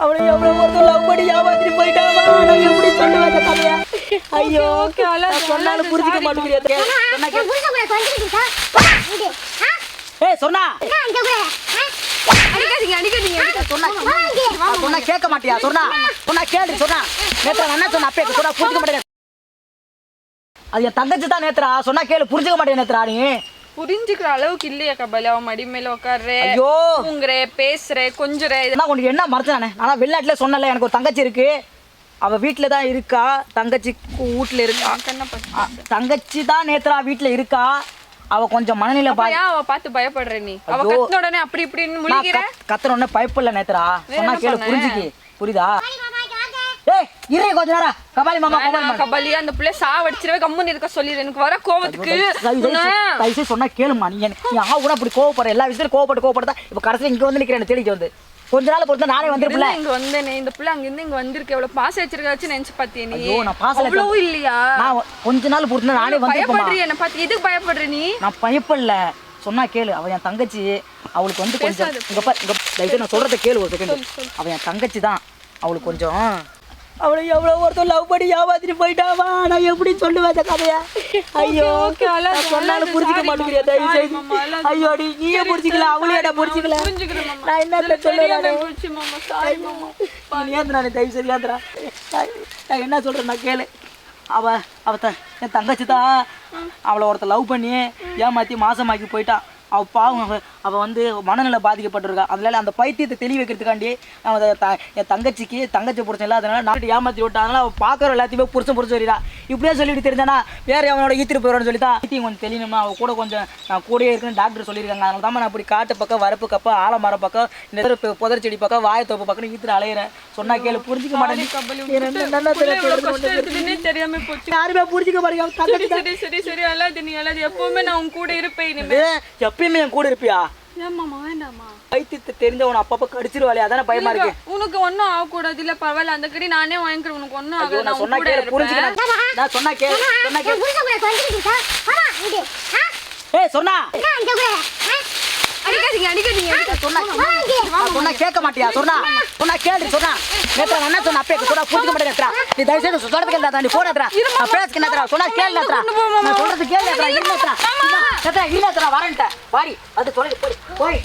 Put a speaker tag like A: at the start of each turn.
A: அவளை எவ்வளவு ஒருத்தர் லவ் பண்ணி ஏமாத்திட்டு போயிட்டாவா? நான் எப்படி சொல்லுவேன் அந்த கதையை? ஐயோ சொன்னாலும் புரிஞ்சுக்க மாட்டேங்கிறீங்க. ஏய் சொன்னா சொன்னா கேட்க மாட்டியா? சொன்னா கேளு. சொன்னா நேத்ரா என்ன சொன்ன அப்பே சொன்னா புரிஞ்சுக்க மாட்டேன். அது என் தங்கச்சி தான் நேத்ரா. சொன்னா கேளு புரிஞ்சுக்க மாட்டேன் நேத்ரா. நீ
B: புரிஞ்சுக்கிற அளவுக்கு இல்லையா கபாலி? அவன் மடி மேல உட்கார்றே, தூங்குறே, பேசுறே, கொஞ்சுறே.
A: இதெல்லாம் உனக்கு என்ன மறைச்சானே? ஆனா வெளிநாட்டுல சொன்னல எனக்கு ஒரு தங்கச்சி இருக்கு. அவ வீட்டுல தான் இருக்கா. தங்கச்சி வீட்டுல இருக்கா. தங்கச்சி தான் நேத்ரா வீட்டுல இருக்கா. அவ கொஞ்சம் மனநிலை
B: அவ பார்த்து பயப்படுற நீ. அவ கத்துன உடனே அப்படி இப்படின்னு முழிக்கிற.
A: கத்துன உடனே பயப்படல நேத்ரா. சொன்னா கேளு புரிஞ்சுக்கி. புரியுதா? ஏய் இரு கொஞ்ச நேரம். கபாலி மாமா
B: கபாலி அந்த புள்ள சாவடிச்சிரவே கம்முன்னு இருக்க சொல்லிரு. எனக்கு வர கோவத்துக்கு
A: தைசே சொன்னா கேளுமா. நீ ஆ கூட அப்படி கோவப்படுற. எல்லா விஷயத்திலும் கோவப்பட்டு இப்ப கடைசியில் இங்க வந்து நிக்கிறேன். தேடிக்கு வந்து கொஞ்ச நாள் பொறுத்து நானே வந்திருப்பல.
B: இங்க வந்தேனே இந்த புள்ள அங்க இருந்து இங்க வந்திருக்கு. எவ்வளவு பாச வச்சிருக்காச்சு நினைச்சு பாத்தியே நீ?
A: ஐயோ நான் பாசல
B: அவ்வளவு இல்லையா?
A: நான் கொஞ்ச நாள் பொறுத்து நானே வந்திருப்பேன்.
B: பயப்படுறியே என்ன பாத்து? எதுக்கு பயப்படுற நீ?
A: நான் பயப்படல. சொன்னா கேளு. அவ என் தங்கச்சி. அவளுக்கு வந்து கொஞ்சம் இங்க நான் சொல்றத கேளு ஒரு செகண்ட். அவ என் தங்கச்சி தான். அவளுக்கு கொஞ்சம் அவளை எவ்வளவு ஒருத்தர் லவ் பண்ணி ஏமாத்திட்டு போயிட்டாவா? நான் எப்படி சொல்லுவேன் அந்த கதையை? ஐயோ சொன்னாலும் புரிஞ்சுக்க மாட்டேங்கிறியா? தயவு செய்து ஐயோ நீயே புரிஞ்சுக்கல. அவளே என்ன புரிஞ்சுக்கல. நான் என்ன சொல்லுவேன்? ஏந்திரானே தயவு செய்து ஏந்திரா. நான் என்ன சொல்றேன் நான் கேளு. அவ என் தங்கச்சி தான். அவளை ஒருத்தர் லவ் பண்ணி ஏமாத்தி மாசமாக்கி போயிட்டான். அவள் பாவம். அவள் வந்து மனநிலை பாதிக்கப்பட்டிருக்கா. அதனால அந்த பைத்தியத்தை தெளி வைக்கிறதுக்காண்டி என் தங்கச்சிக்கு தங்கச்சி புரிச்சம் இல்லை. அதனால நாட்டு ஏமாற்றி விட்டா. அதனால அவள் பார்க்குற எல்லாத்தையுமே புரிச்சு சொல்லிடா. இப்படியே சொல்லிட்டு தெரிஞ்சானா வேற அவனோட ஈத்திட்டு போயிடும்னு சொல்லி தான் ஈத்தியும் கொஞ்சம் தெளியணுமா. அவள் கூட கொஞ்சம் நான் கூடயே இருக்குன்னு டாக்டர் சொல்லியிருக்காங்க. அதனால தான் நான் அப்படி காட்டு பக்கம் வரப்பு கப்பம் ஆலமரம் பக்கம் இந்த புதர் செடி பக்கம் வாயத்தோப்பு பக்கம் ஈத்துட்டு அலையிறேன். சொன்னா கேளு புரிஞ்சுக்க மாட்டேன். யாருமே புரிஞ்சுக்க மாட்டேங்க.
B: சரி சரி அல்லாது நீ அல்லாது எப்பவுமே நான் உன் கூட இருப்பேன்.
A: எப்பயுமே என் கூட இருப்பியா?
B: ஏமாமா வேண்டாமா?
A: பைத்தியத்தை தெரிஞ்சவன் அப்பப்ப கடிச்சிருவாளே அதானே பயமா இருக்கு.
B: உனக்கு ஒன்னும் ஆகக்கூடாது. இல்ல பரவாயில்ல அந்த கடி நானே வாங்கிக்கிறேன். உனக்கு ஒன்னும் ஆகாது.
A: நான் சொன்னா கேளு புரிஞ்சுக்க. நான் சொன்னா கேளு. ஏய் சொன்னா
B: அடிக்காதீங்க.
A: சொன்னா கேட்க மாட்டியா? சொன்னா கேளு. சொன்னா நேத்ரா என்ன சொன்ன அப்பே சொன்னா புரிஞ்சுக்க மாட்டேன். நேத்ரா நீ தயவு செய்து சொல்றது கேளு. நீ போன் நேத்ரா நான் பேசுறேன். நேத்ரா சொன்னா கேளு. நேத்ரா நான் சொல்றது கேளு. நேத்ரா இல்ல நேத்ரா வரேன்ட்ட வாடி அது சொல்லி போய்